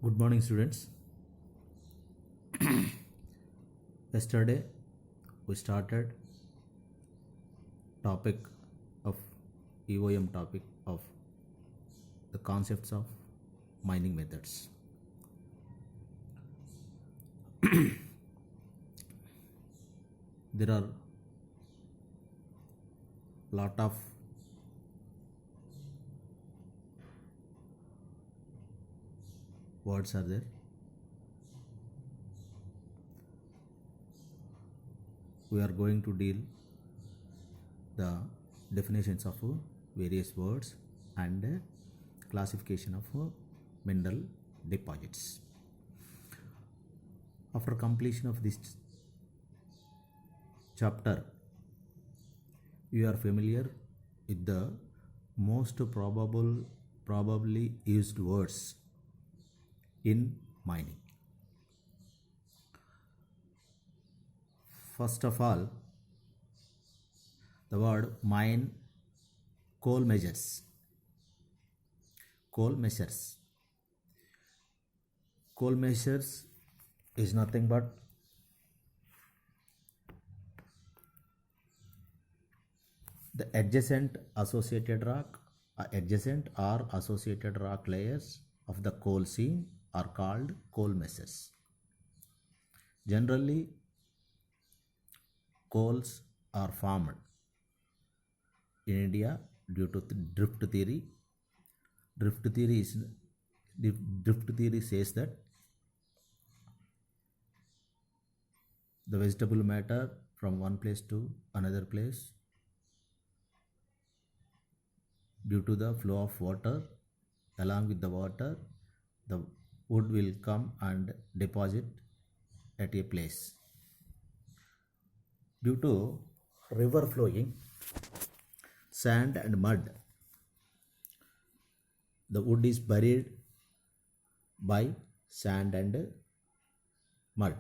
Good morning, students. Yesterday we started topic of EOM topic of the concepts of mining methods. There are lot of words are there. We are going to deal the definitions of various words and classification of mineral deposits. After completion of this chapter, you are familiar with the most probably used words in mining. First of all, the word mine coal measures. Coal measures. Coal measures is nothing but the adjacent associated rock, adjacent or associated rock layers of the coal seam are called coal measures. Generally, coals are formed in India due to the drift theory. Drift theory says that the vegetable matter from one place to another place due to the flow of water, along with the water the wood will come and deposit at a place. Due to river flowing, sand and mud, the wood is buried by sand and mud.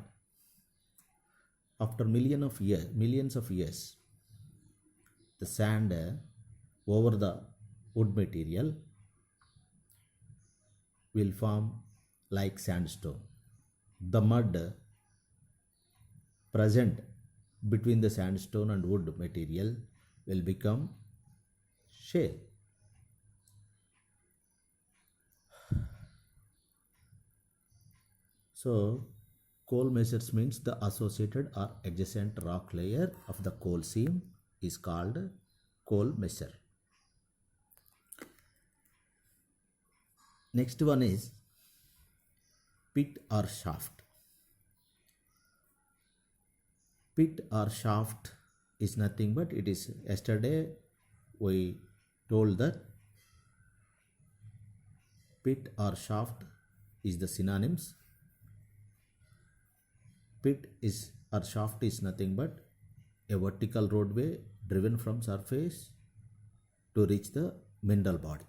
After millions of years, the sand over the wood material will form like sandstone. The mud present between the sandstone and wood material will become shale. So, coal measures means the associated or adjacent rock layer of the coal seam is called coal measure. Next one is pit or shaft. Pit or shaft is nothing but it is yesterday we told that pit or shaft is the synonyms. Pit is or shaft is nothing but a vertical roadway driven from surface to reach the mineral body.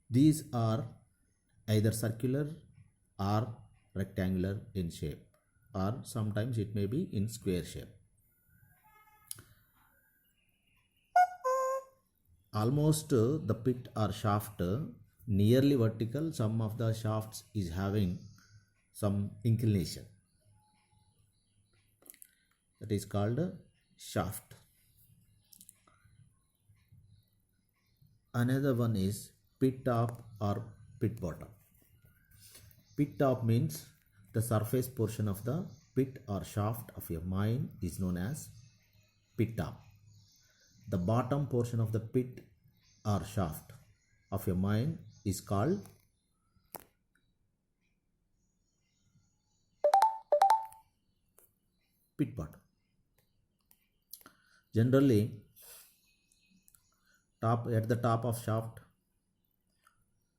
These are either circular or rectangular in shape, or sometimes it may be in square shape. Almost the pit or shaft nearly vertical. Some of the shafts is having some inclination. That is called a shaft. Another one is pit top or pit bottom. Pit top means the surface portion of the pit or shaft of a mine is known as pit top. The bottom portion of the pit or shaft of a mine is called pit bottom. Generally, at the top of shaft,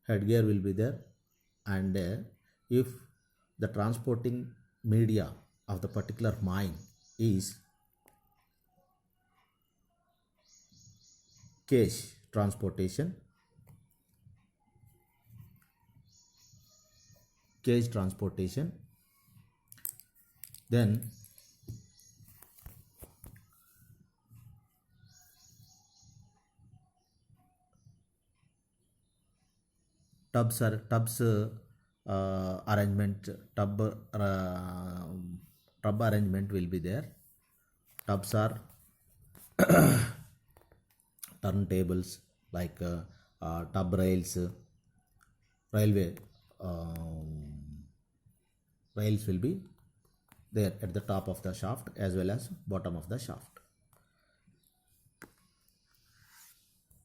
headgear will be there, and if the transporting media of the particular mine is cage transportation, then arrangement, tub arrangement will be there. Tubs are turntables like tub rails, railway rails will be there at the top of the shaft as well as bottom of the shaft.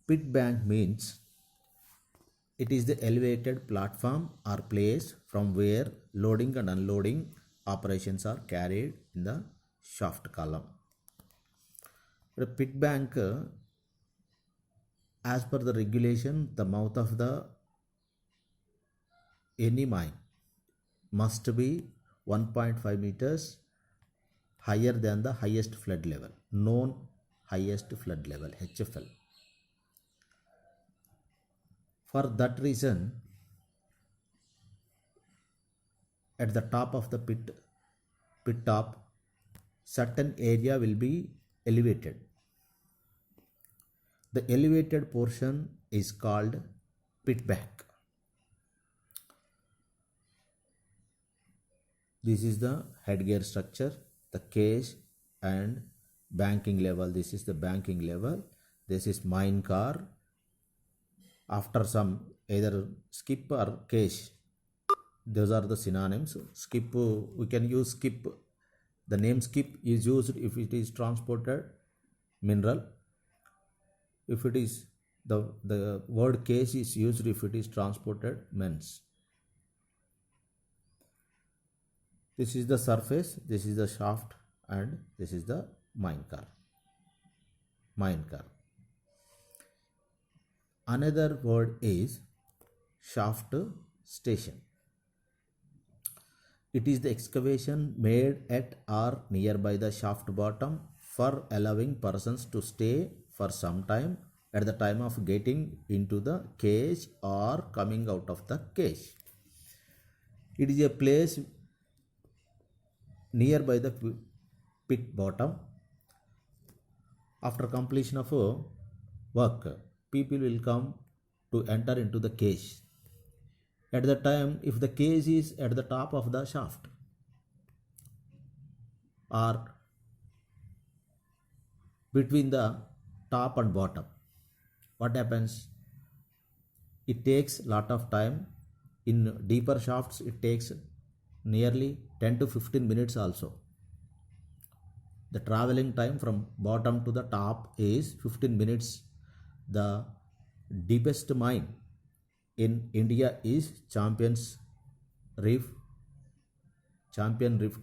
Pit bank means it is the elevated platform or place from where loading and unloading operations are carried in the shaft column. The pit bank, as per the regulation, the mouth of the any mine must be 1.5 meters higher than the highest flood level, known highest flood level, HFL. For that reason, at the top of the pit top, certain area will be elevated. The elevated portion is called pit bank. This is the headgear structure, the cage and banking level. This is the banking level. This is mine car. After some either skip or cage, those are the synonyms. Skip, we can use skip. The name skip is used if it is transported mineral. If it is the word cage is used if it is transported men's. This is the surface, this is the shaft, and this is the mine car. Another word is shaft station. It is the excavation made at or nearby the shaft bottom for allowing persons to stay for some time at the time of getting into the cage or coming out of the cage. It is a place nearby the pit bottom. After completion of work, people will come to enter into the cage. At the time, if the cage is at the top of the shaft or between the top and bottom, what happens? It takes a lot of time. In deeper shafts, it takes nearly 10 to 15 minutes also. The traveling time from bottom to the top is 15 minutes. The deepest mine in India is Champion Reef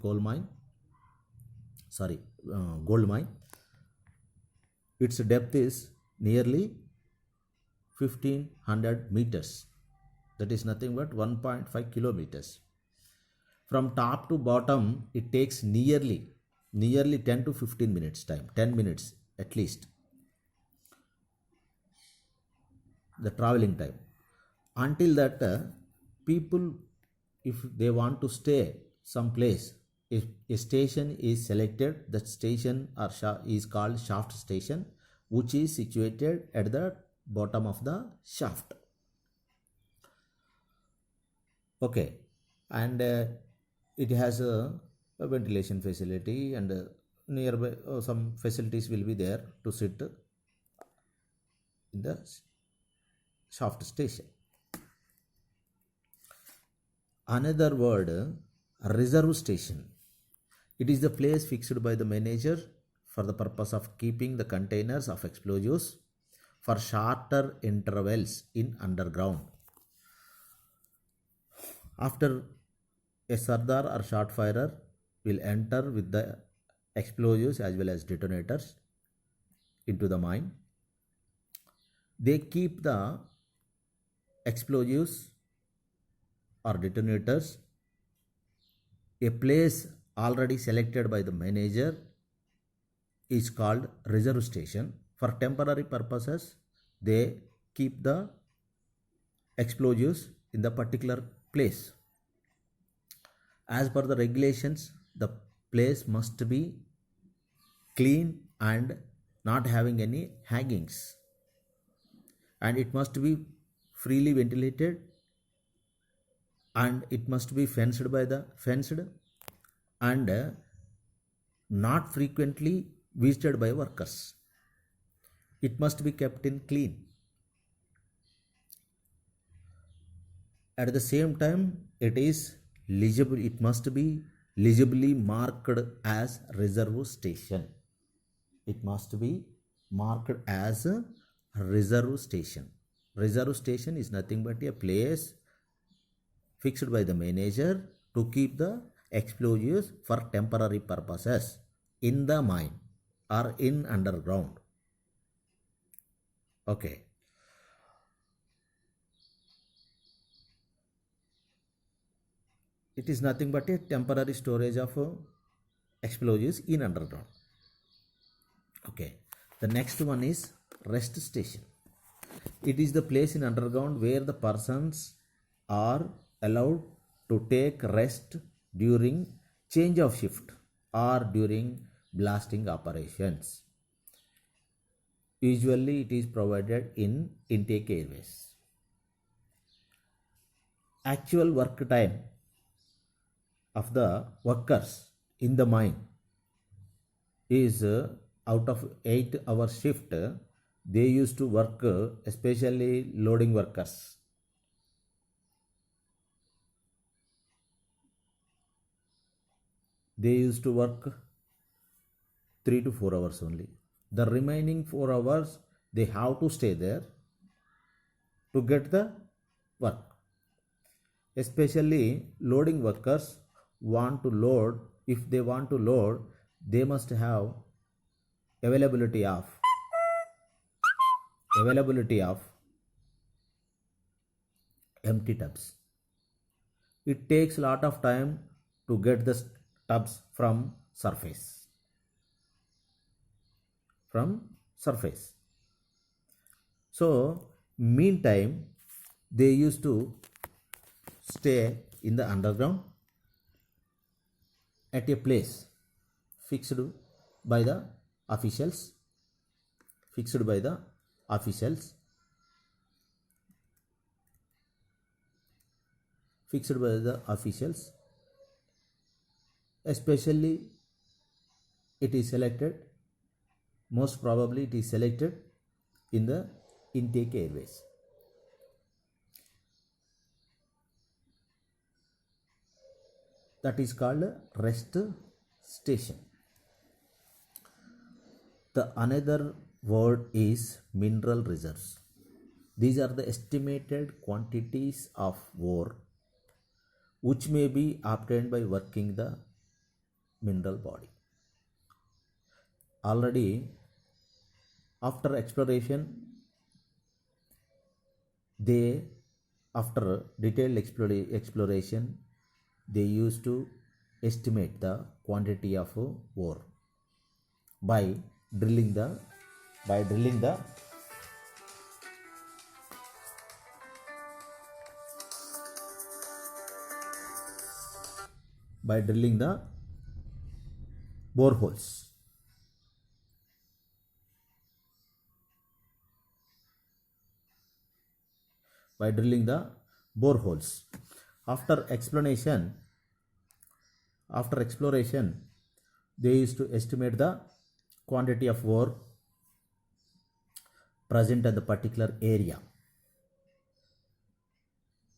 gold mine. Gold mine. Its depth is nearly 1500 meters. That is nothing but 1.5 kilometers. From top to bottom, it takes nearly 10 to 15 minutes time, 10 minutes at least. The traveling time. Until that, people, if they want to stay someplace, if a station is selected, that station is called shaft station, which is situated at the bottom of the shaft. Okay, and it has a ventilation facility, and nearby some facilities will be there to sit in the shaft station. Another word, reserve station. It is the place fixed by the manager for the purpose of keeping the containers of explosives for shorter intervals in underground. After a sardar or shot firer will enter with the explosives as well as detonators into the mine, they keep the explosives or detonators a place already selected by the manager is called reserve station. For temporary purposes, they keep the explosives in the particular place. As per the regulations, the place must be clean and not having any hangings, and it must be freely ventilated and it must be fenced and not frequently visited by workers. It must be kept in clean. At the same time, it must be legibly marked as reserve station. It must be marked as a reserve station. Reserve station is nothing but a place fixed by the manager to keep the explosives for temporary purposes in the mine or in underground. Okay. It is nothing but a temporary storage of explosives in underground. Okay. The next one is rest station. It is the place in underground where the persons are allowed to take rest during change of shift or during blasting operations. Usually it is provided in intake airways. Actual work time of the workers in the mine is out of 8-hour shift, they used to work, especially loading workers. They used to work 3 to 4 hours only. The remaining 4 hours they have to stay there to get the work. Especially loading workers want to load, if they want to load, they must have availability of empty tubs. It takes a lot of time to get the tubs from surface. So meantime they used to stay in the underground at a place fixed by the officials, especially it is selected, most probably it is selected in the intake airways. That is called rest station. The another word is mineral reserves. These are the estimated quantities of ore which may be obtained by working the mineral body. Already after exploration, after detailed exploration, they used to estimate the quantity of ore by drilling the boreholes. After exploration, they used to estimate the quantity of ore present at the particular area,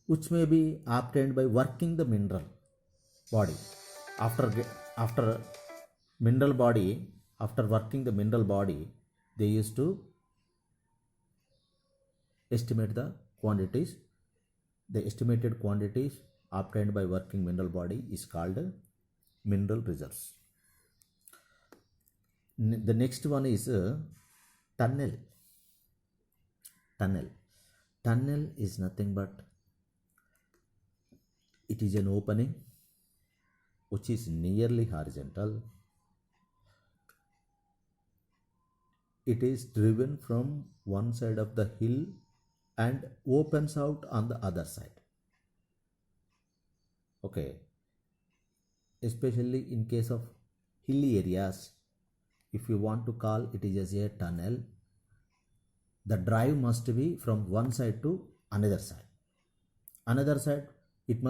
which may be obtained by working the mineral body. After working the mineral body, they used to estimate the quantities. The estimated quantities obtained by working mineral body is called mineral reserves. The next one is tunnel. Tunnel is nothing but it is an opening which is nearly horizontal. It is driven from one side of the hill and opens out on the other side. Okay. Especially in case of hilly areas, if you want to call it is as a tunnel, the drive must be from one side to another side. it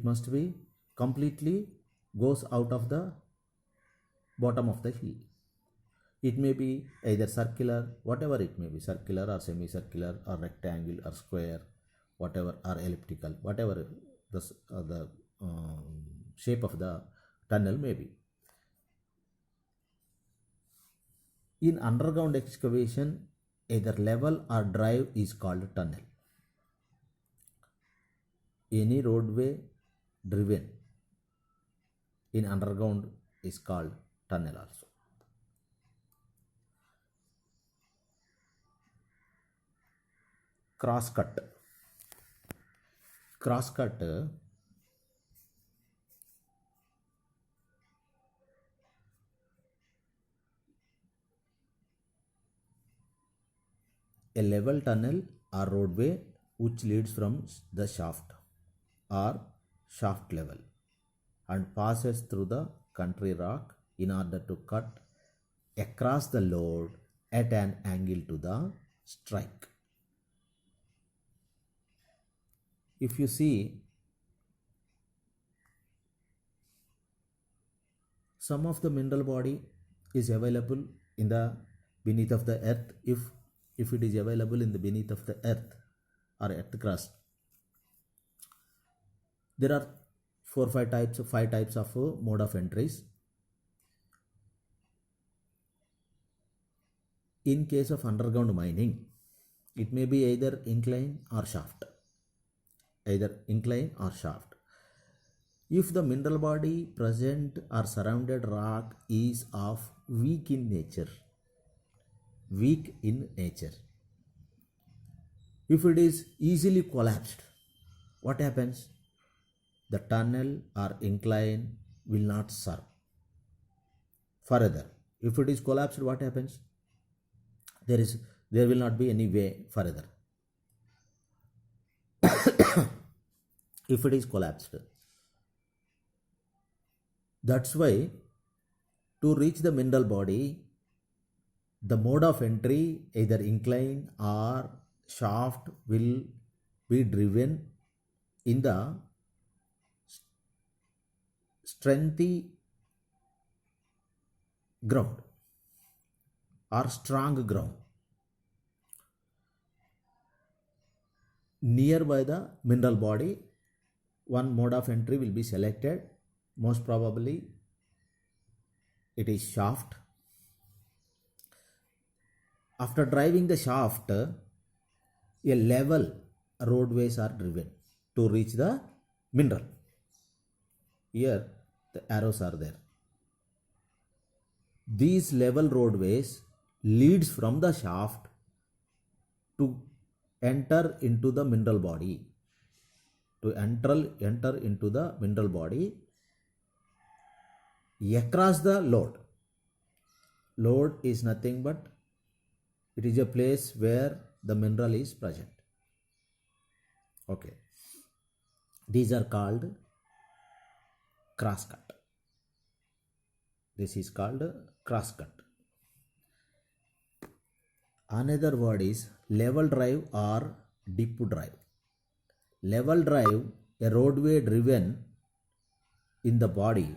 must be completely goes out of the bottom of the hill. It may be either circular, whatever it may be, circular or semicircular or rectangle or square, whatever, or elliptical, whatever the shape of the tunnel may be. In underground excavation, either level or drive is called tunnel. Any roadway driven in underground is called tunnel also. Crosscut. Crosscut a level tunnel or roadway which leads from the shaft or shaft level and passes through the country rock in order to cut across the load at an angle to the strike. If you see, some of the mineral body is available in the beneath of the earth. If it is available in the beneath of the earth or earth crust, there are 5 types of mode of entries. In case of underground mining, it may be either incline or shaft. If the mineral body present or surrounded rock is of weak in nature, if it is easily collapsed, what happens? The tunnel or incline will not serve. Further, if it is collapsed, what happens? There will not be any way further. If it is collapsed. That's why to reach the mineral body, the mode of entry, either incline or shaft, will be driven in the strengthy ground or strong ground nearby the mineral body. One mode of entry will be selected. Most probably it is shaft. After driving the shaft, a level roadways are driven to reach the mineral. Here the arrows are there. These level roadways leads from the shaft to enter into the mineral body. To enter into the mineral body across the load. Load is nothing but it is a place where the mineral is present. Okay. These are called crosscut. This is called crosscut. Another word is level drive or dip drive. Level drive, a roadway driven in the body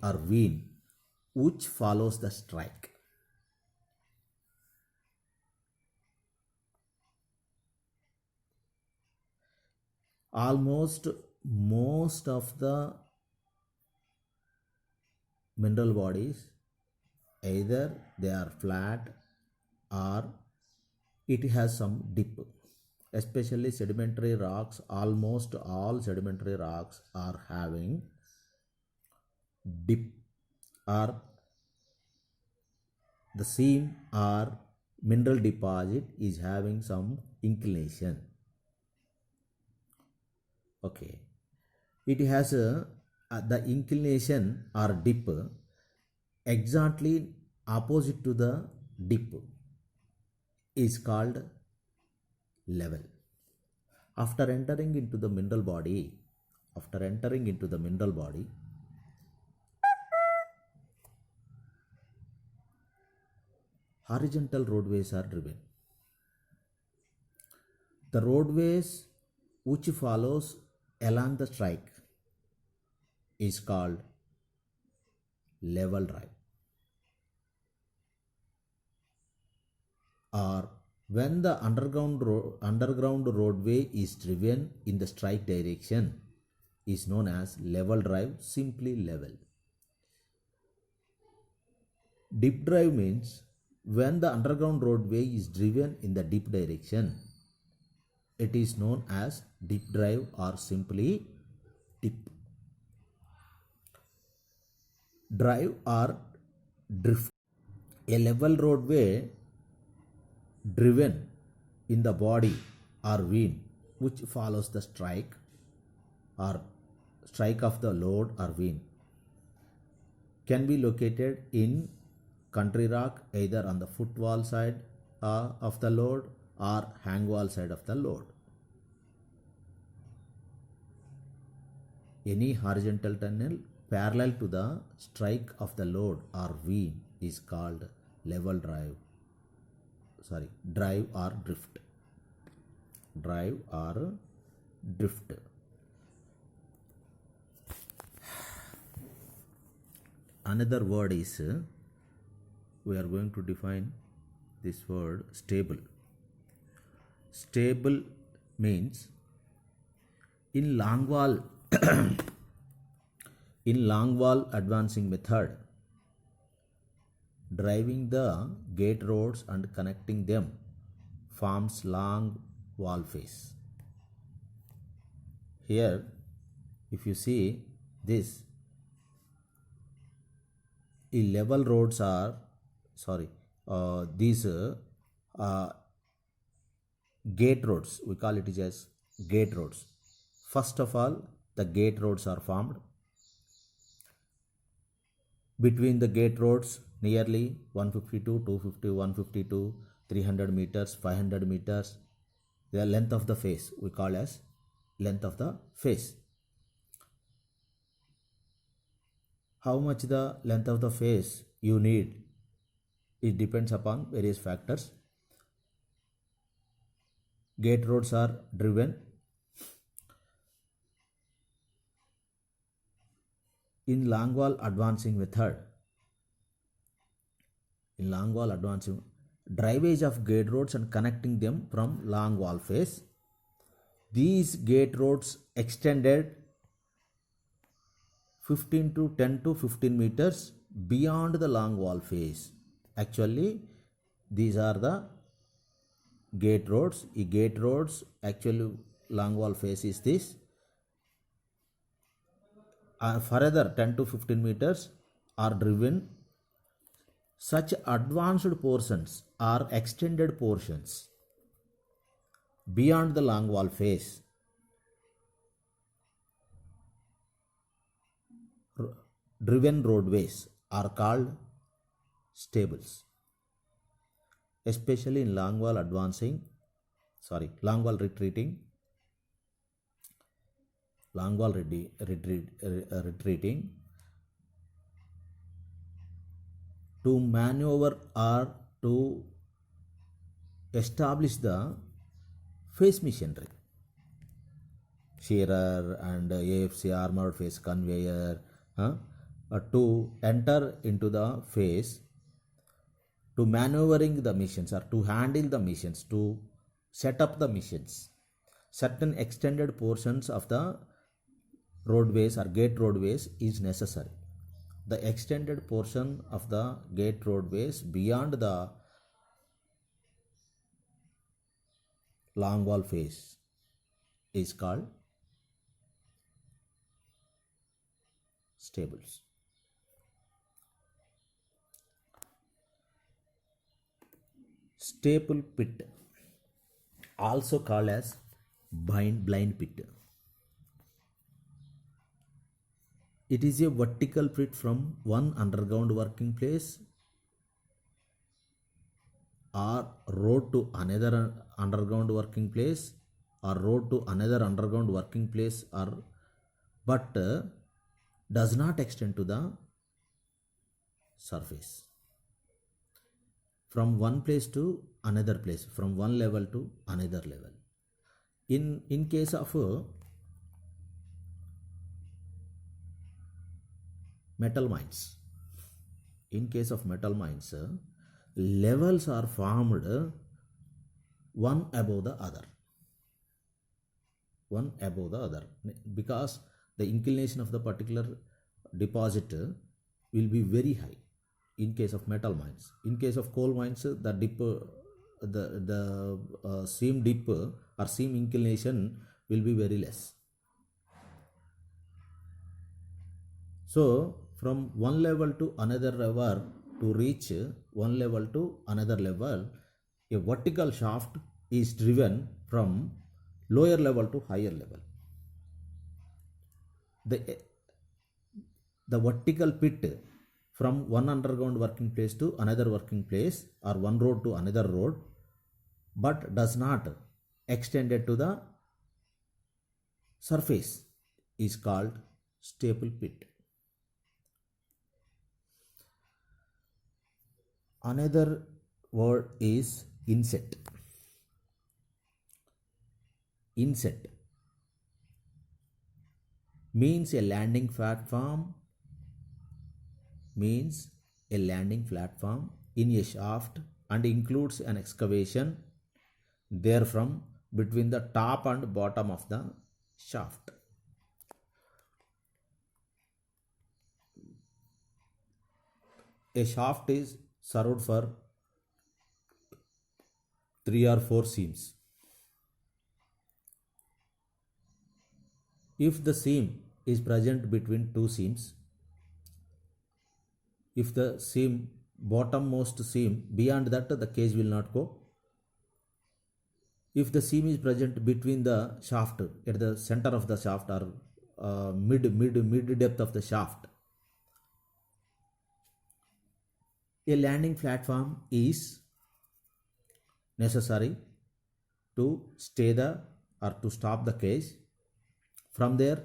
or vein which follows the strike. Almost most of the mineral bodies, either they are flat or it has some dip. Especially sedimentary rocks, almost all sedimentary rocks are having dip, or the seam or mineral deposit is having some inclination. Okay, it has the inclination or dip exactly opposite to the dip is called level. After entering into the mineral body, horizontal roadways are driven. The roadways which follows along the strike is called level drive. Or when the underground roadway is driven in the strike direction is known as level drive, simply level. Dip drive means when the underground roadway is driven in the dip direction, it is known as dip drive or simply dip. Drive or drift. A level roadway driven in the body or vane which follows the strike or strike of the load or vane can be located in country rock, either on the footwall side of the load or hangwall side of the load. Any horizontal tunnel parallel to the strike of the load or vane is called level drive. Drive or drift. Drive or drift. Another word is, we are going to define this word, stable. Stable means in long wall advancing method, driving the gate roads and connecting them forms long wall face. Here, if you see this, level roads are these gate roads, we call it as gate roads. First of all, the gate roads are formed. Between the gate roads, nearly 152, 250, 152, 300 meters, 500 meters, the length of the face we call as length of the face. How much the length of the face you need, it depends upon various factors. Gate roads are driven in long wall advancing method. In long wall advancing, drivage of gate roads and connecting them from long wall face. These gate roads extended 10 to 15 meters beyond the long wall face. Actually, these are the gate roads. Gate roads, actually long wall face is this. Further 10 to 15 meters are driven. Such advanced portions are extended portions beyond the long wall face. Driven roadways are called stables, especially in long wall retreating, retreating to maneuver or to establish the face machinery, shearer and AFC armored face conveyor, to enter into the face, to maneuvering the machines or to handle the machines, to set up the machines. Certain extended portions of the roadways or gate roadways is necessary. The extended portion of the gate roadways beyond the long wall face is called stables. Staple pit, also called as blind pit. It is a vertical pit from one underground working place or road to another underground working place or road to another underground working place, but does not extend to the surface. from one place to another place, from one level to another level. In case of metal mines, levels are formed one above the other, because the inclination of the particular deposit will be very high in case of metal mines. In case of coal mines, the dip, the seam dip or seam inclination will be very less. So from one level to another level, to reach one level to another level, a vertical shaft is driven from lower level to higher level. The vertical pit from one underground working place to another working place, or one road to another road, but does not extend it to the surface, is called staple pit. Another word is inset. Inset means a landing platform in a shaft, and includes an excavation therefrom between the top and bottom of the shaft. A shaft is served for 3 or 4 seams. If the seam is present between 2 seams, if the seam, bottommost seam, beyond that the cage will not go. If the seam is present between the shaft, at the center of the shaft, or mid depth of the shaft, a landing platform is necessary to stay the, or to stop the cage. From there,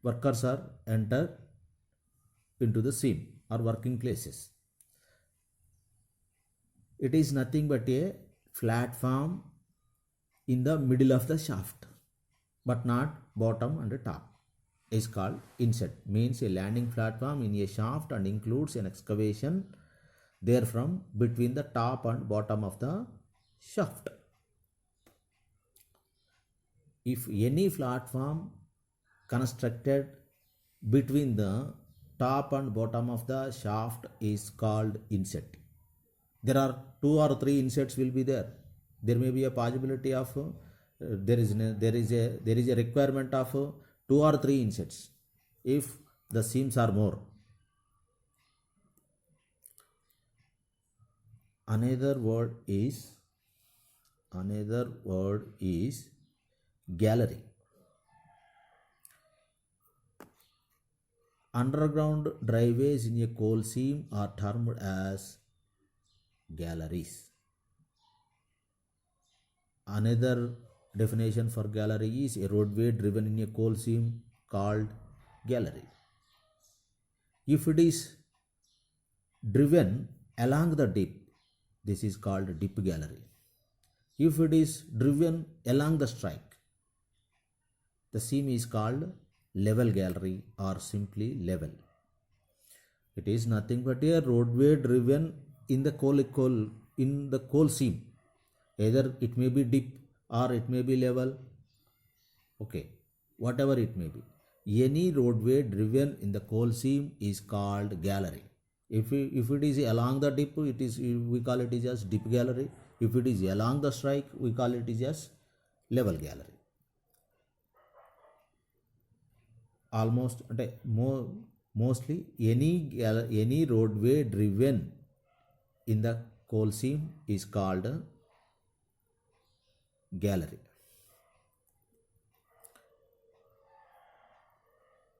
workers are entered into the seam or working places. It is nothing but a platform in the middle of the shaft, but not bottom and top, is called inset. Means a landing platform in a shaft, and includes an excavation therefrom between the top and bottom of the shaft. If any platform constructed between the top and bottom of the shaft is called inset. There are 2 or 3 insets will be there. There may be a possibility of there is a requirement of 2 or 3 insets if the seams are more. Another word is gallery. Underground driveways in a coal seam are termed as galleries. Another definition for gallery is a roadway driven in a coal seam called gallery. If it is driven along the dip, this is called dip gallery. If it is driven along the strike, the seam is called level gallery, or simply level. It is nothing but a roadway driven in the coal seam. Either it may be dip or it may be level. Okay, whatever it may be. Any roadway driven in the coal seam is called gallery. If it is along the dip, we call it as dip gallery. If it is along the strike, we call it as level gallery. Mostly any roadway driven in the coal seam is called gallery.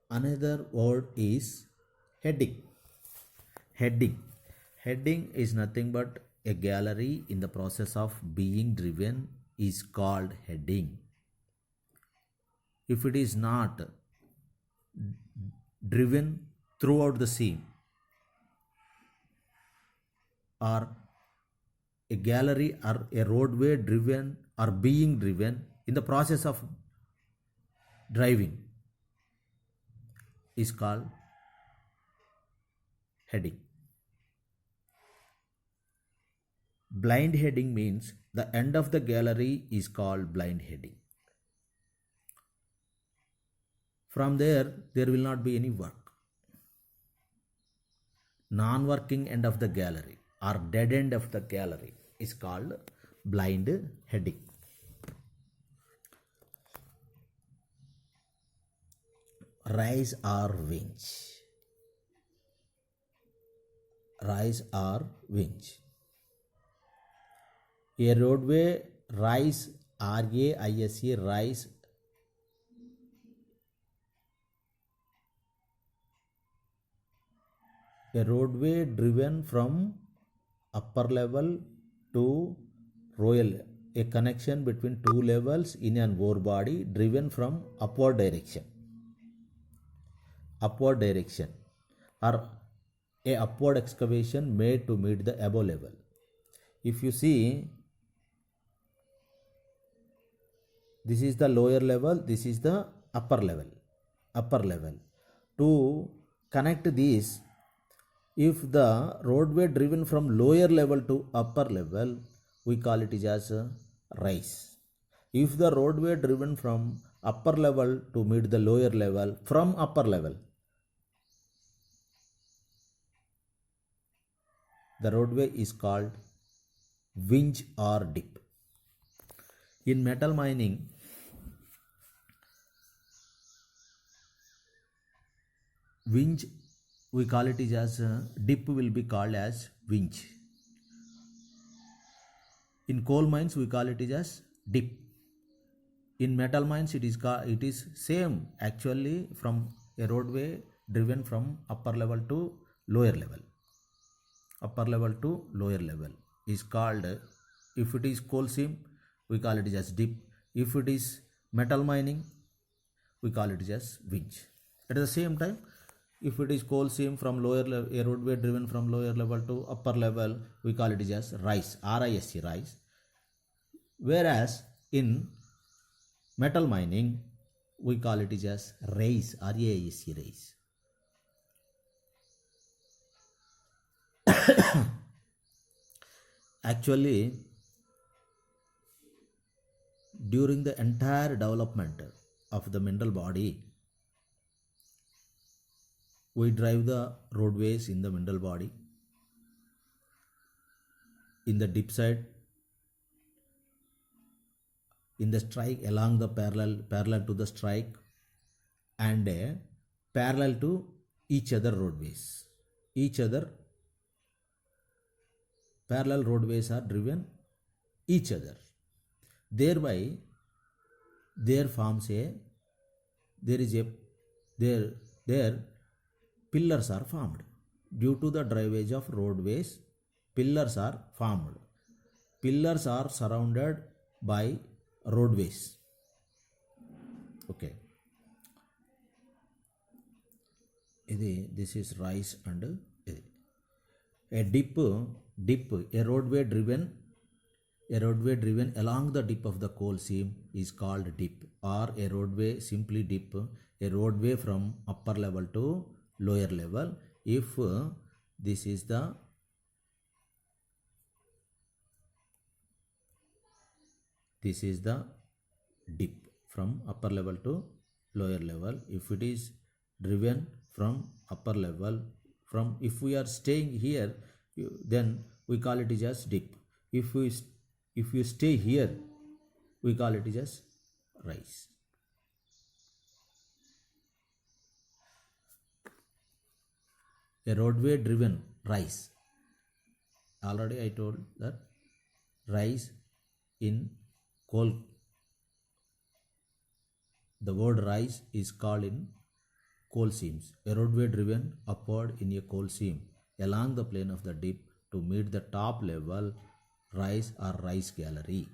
Another word is heading. Heading is nothing but a gallery in the process of being driven is called heading. If it is not driven throughout the seam, or a gallery or a roadway driven or being driven in the process of driving is called heading. Blind heading means the end of the gallery is called blind heading. From there will not be any work. Non-working end of the gallery or dead end of the gallery is called blind heading. Rise or winch. Rise or winch. A roadway rise, R-A-I-S-E, rise, a roadway driven from upper level to lower, a connection between two levels in an ore body driven from upward direction. Upward direction, or a upward excavation made to meet the above level. If you see, this is the lower level, this is the upper level. To connect these, if the roadway driven from lower level to upper level, we call it as a rise. If the roadway driven from upper level to meet the lower level from upper level, the roadway is called winch or dip. In metal mining, winch we call it as dip will be called as winch. In coal mines we call it as dip. In metal mines it is same actually, from a roadway driven from upper level to lower level. Upper level to lower level is called, if it is coal seam we call it as dip. If it is metal mining we call it as winch. At the same time, if it is coal seam from lower level, a roadway driven from lower level to upper level, we call it as rise, R-I-S-E, rise. Whereas in metal mining we call it as raise, R-A-I-S-E, raise. Actually, during the entire development of the mineral body, we drive the roadways in the mineral body. In the dip side, in the strike, along the parallel to the strike, and parallel to each other roadways. Each other parallel roadways are driven each other. Thereby, there forms pillars are formed. Due to the drivage of roadways, pillars are formed. Pillars are surrounded by roadways. Okay. This is rise and a dip, a roadway driven along the dip of the coal seam is called dip, or a roadway simply dip, a roadway from upper level to lower level. If this is the dip from upper level to lower level. If it is driven from upper level, if we are staying here, then we call it as dip. If you stay here, we call it as rise. A roadway driven rise. Already I told that rise in coal, the word rise is called in coal seams. A roadway driven upward in a coal seam along the plane of the dip to meet the top level, rise or rise gallery.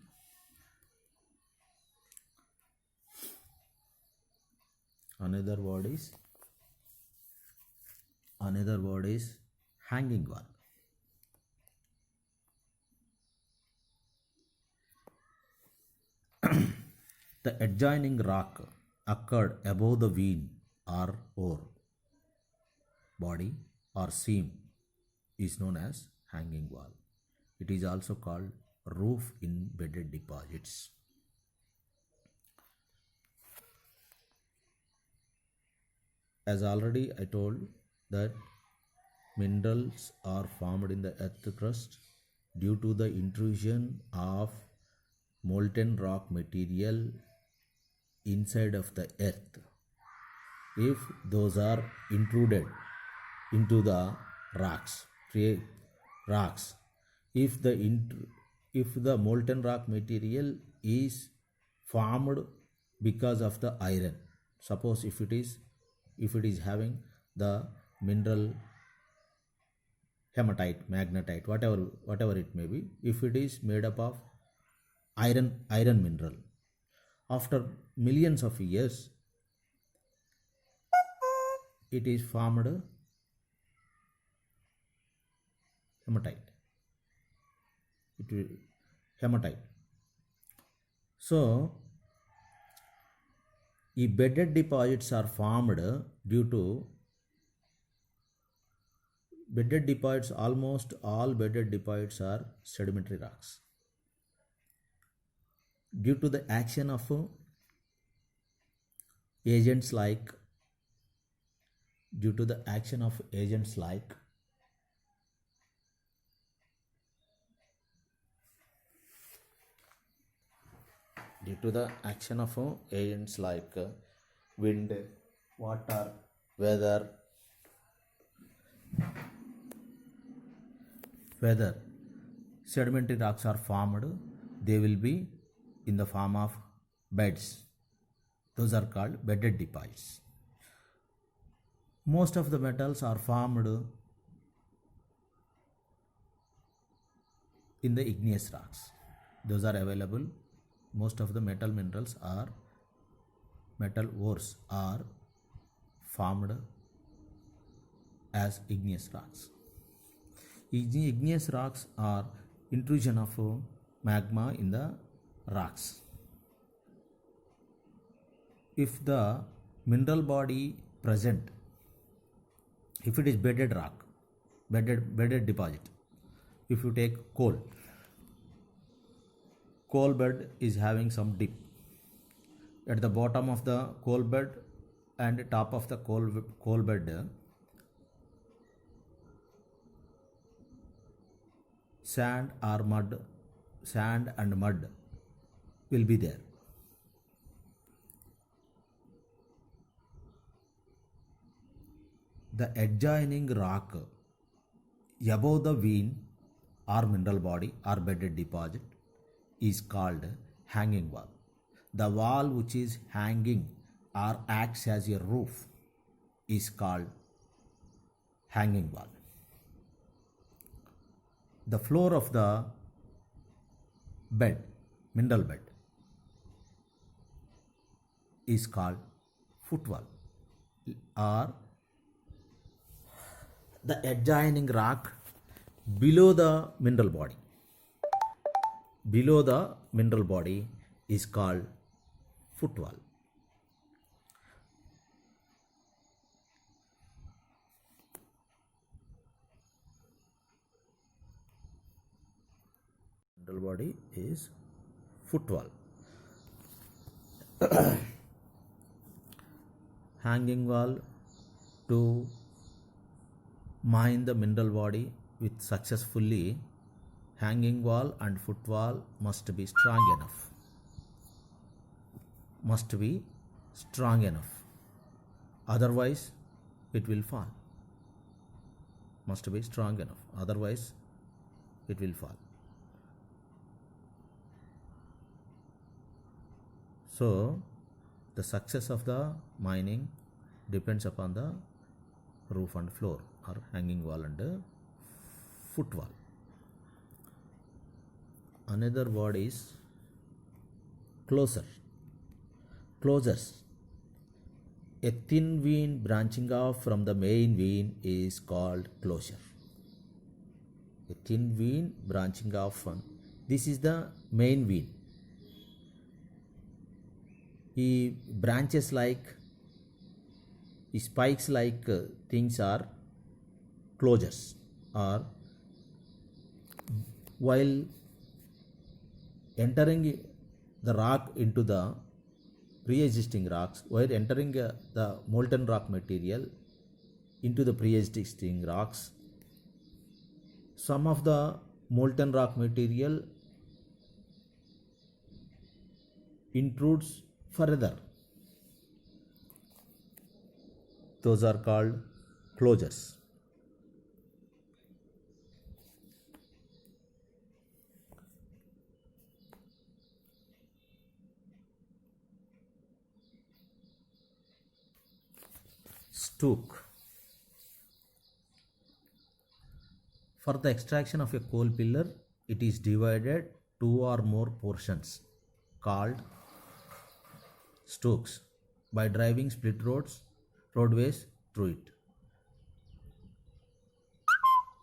Another word is hanging wall. The adjoining rock occurred above the vein or ore body or seam is known as hanging wall. It is also called roof in bedded deposits. As already I told that minerals are formed in the earth crust due to the intrusion of molten rock material inside of the earth. If those are intruded into the rocks, if the molten rock material is formed because of the iron, suppose if it is having the mineral hematite, magnetite, whatever it may be, if it is made up of iron mineral, after millions of years it is formed hematite. So bedded deposits are formed due to bedded deposits. Almost all bedded deposits are sedimentary rocks due to the action of agents like wind, water, weather, sedimentary rocks are formed. They will be in the form of beds. Those are called bedded deposits. Most of the metals are formed in the igneous rocks. Those are available. Most of the metal ores are formed as igneous rocks. Igneous rocks are intrusion of magma in the rocks. If the mineral body present, if it is bedded rock, bedded deposit, if you take coal bed is having some dip. At the bottom of the coal bed and top of the coal bed, sand and mud will be there. The adjoining rock above the vein or mineral body or bedded deposit is called hanging wall. The wall which is hanging or acts as a roof is called hanging wall. The floor of the mineral bed, is called footwall, or the adjoining rock below the mineral body. Below the mineral body is called footwall. Mineral body is footwall. Hanging wall, to mine the mineral body with successfully, hanging wall and footwall must be strong enough. Otherwise it will fall. Must be strong enough, otherwise it will fall. So the success of the mining depends upon the roof and floor, or hanging wall and footwall. Another word is closures. A thin vein branching off from the main vein is called closure. A thin vein branching off from, this is the main vein. branches like spikes like things are closures, or while entering the rock into the pre-existing rocks, while entering the molten rock material into the pre-existing rocks, some of the molten rock material intrudes further. Those are called closures. Stoke. For the extraction of a coal pillar, it is divided two or more portions called stokes by driving split roadways through it.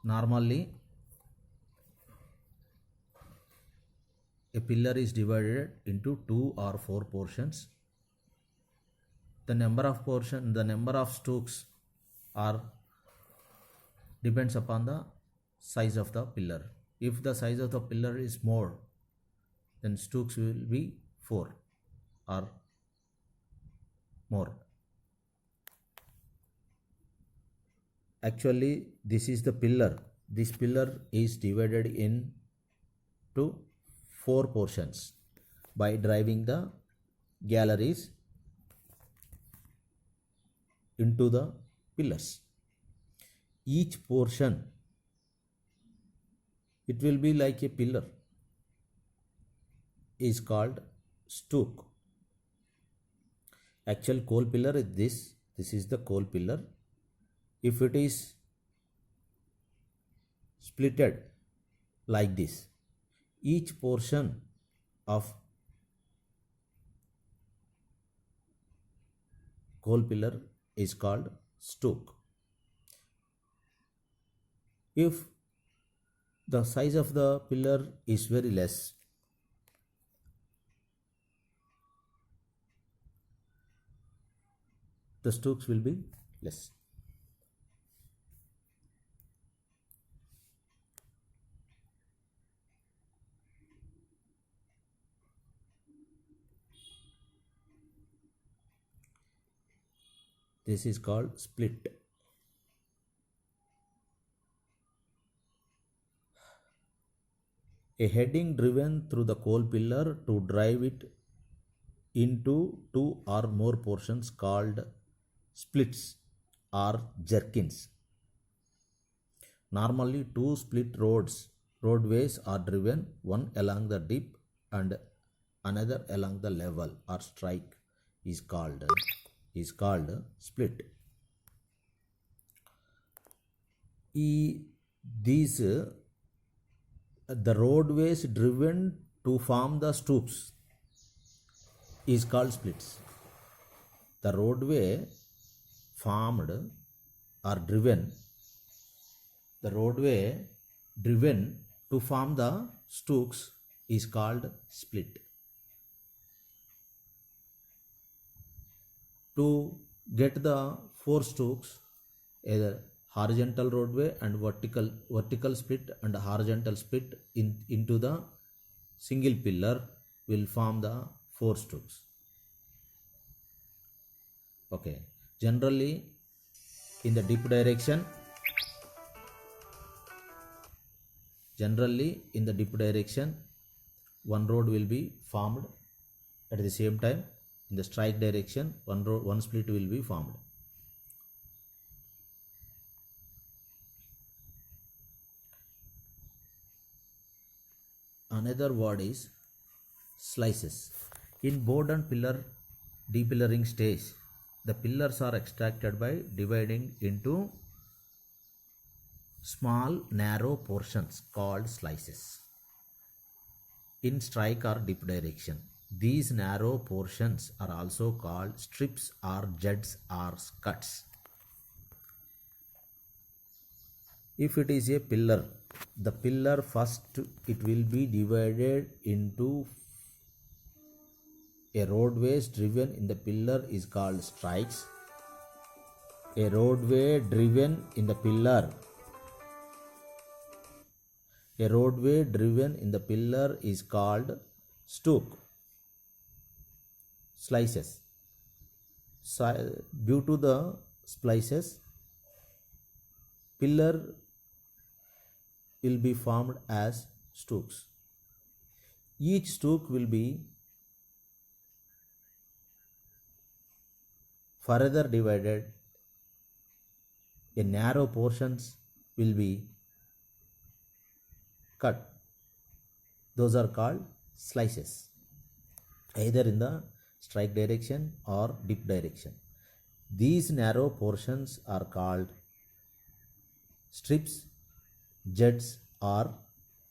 Normally, a pillar is divided into two or four portions. The number of stokes are depends upon the size of the pillar. If the size of the pillar is more, then stokes will be 4 or more. Actually, this is the pillar. This pillar is divided into 4 portions by driving the galleries into the pillars. Each portion, it will be like a pillar, is called stoke. Actual coal pillar is this. This is the coal pillar. If it is splitted like this, each portion of coal pillar is called stoke. If the size of the pillar is very less, the stokes will be less. This is called split. A heading driven through the coal pillar to drive it into two or more portions called splits or jerkins. Normally, two split roadways are driven, one along the dip and another along the level or strike is called split. These the roadways driven to form the stoops is called splits. The roadway formed or driven, the roadway driven to form the stooks is called split. To get the 4 stooks, either horizontal roadway and vertical split and horizontal split into the single pillar will form the 4 stooks. Okay, generally in the dip direction, one road will be formed. At the same time, in the strike direction, one split will be formed. Another word is slices. In board and pillar depillaring stage, the pillars are extracted by dividing into small narrow portions called slices. In strike or dip direction, these narrow portions are also called strips or juds or cuts. If it is a pillar, the pillar first it will be divided into A roadways driven in the pillar is called strikes. A roadway driven in the pillar. A roadway driven in the pillar is called stook. Slices. Due to the splices, pillar will be formed as stooks. Each stook will be further divided. A narrow portions will be cut. Those are called slices, either in the strike direction or dip direction. These narrow portions are called strips, jets, or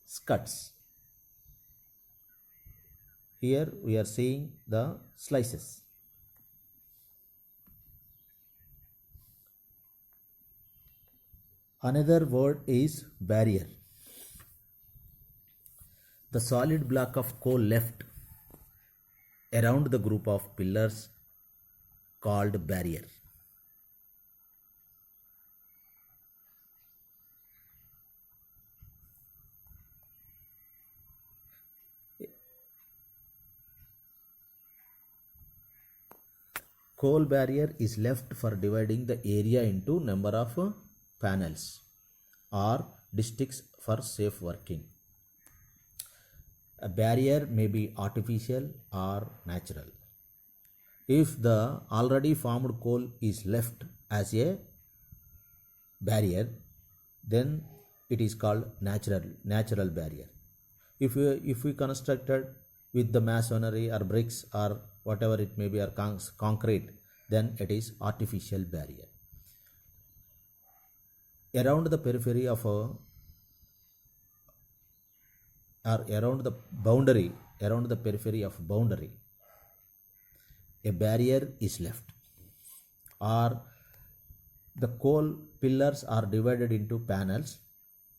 scuts. Here we are seeing the slices. Another word is barrier. The solid block of coal left around the group of pillars called barrier. Coal barrier is left for dividing the area into number of panels or districts for safe working. A barrier may be artificial or natural. If the already formed coal is left as a barrier, then it is called natural barrier. If we constructed with the masonry or bricks or whatever it may be, or concrete, then it is artificial barrier. Around the periphery of or around the periphery of boundary, a barrier is left. Or the coal pillars are divided into panels.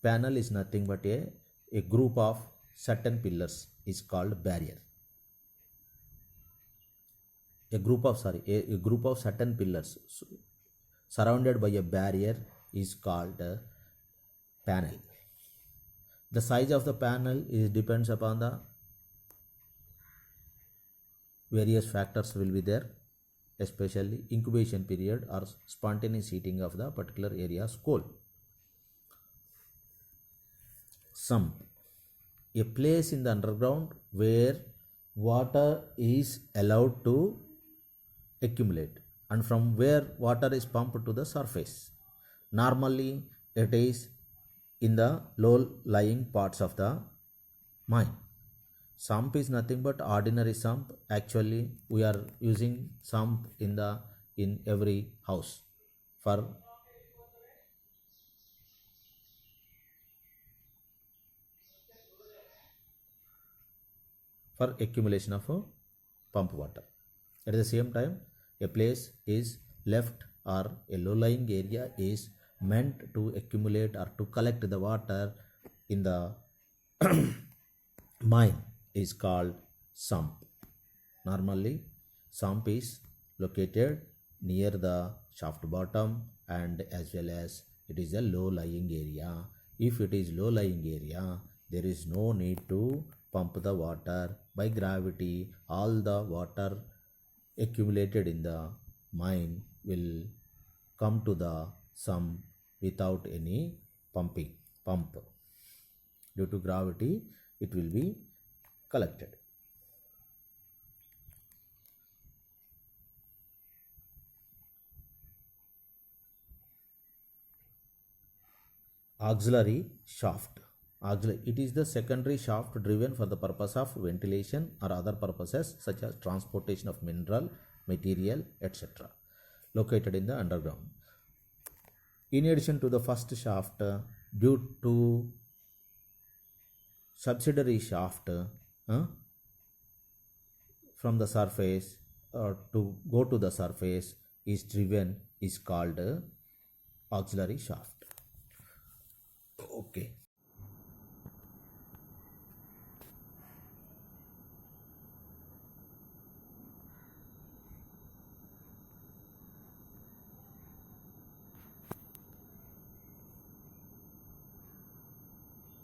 Panel is nothing but a group of certain pillars is called barrier. A group of certain pillars surrounded by a barrier is called a panel. The size of the panel depends upon the various factors will be there, especially incubation period or spontaneous heating of the particular area's coal. Sump, a place in the underground where water is allowed to accumulate and from where water is pumped to the surface. Normally it is in the low lying parts of the mine. Sump is nothing but ordinary sump. Actually we are using sump in every house for accumulation of pump water. At the same time, a place is left or a low lying area is meant to accumulate or to collect the water in the mine is called sump. Normally sump is located near the shaft bottom and as well as it is a low lying area. If it is low lying area, there is no need to pump the water by gravity. All the water accumulated in the mine will come to the sump without any pump. Due to gravity it will be collected. Auxiliary shaft. It is the secondary shaft driven for the purpose of ventilation or other purposes such as transportation of mineral, material, etc. located in the underground. In addition to the first shaft, due to subsidiary shaft from the surface to go to the surface is driven is called auxiliary shaft. Okay.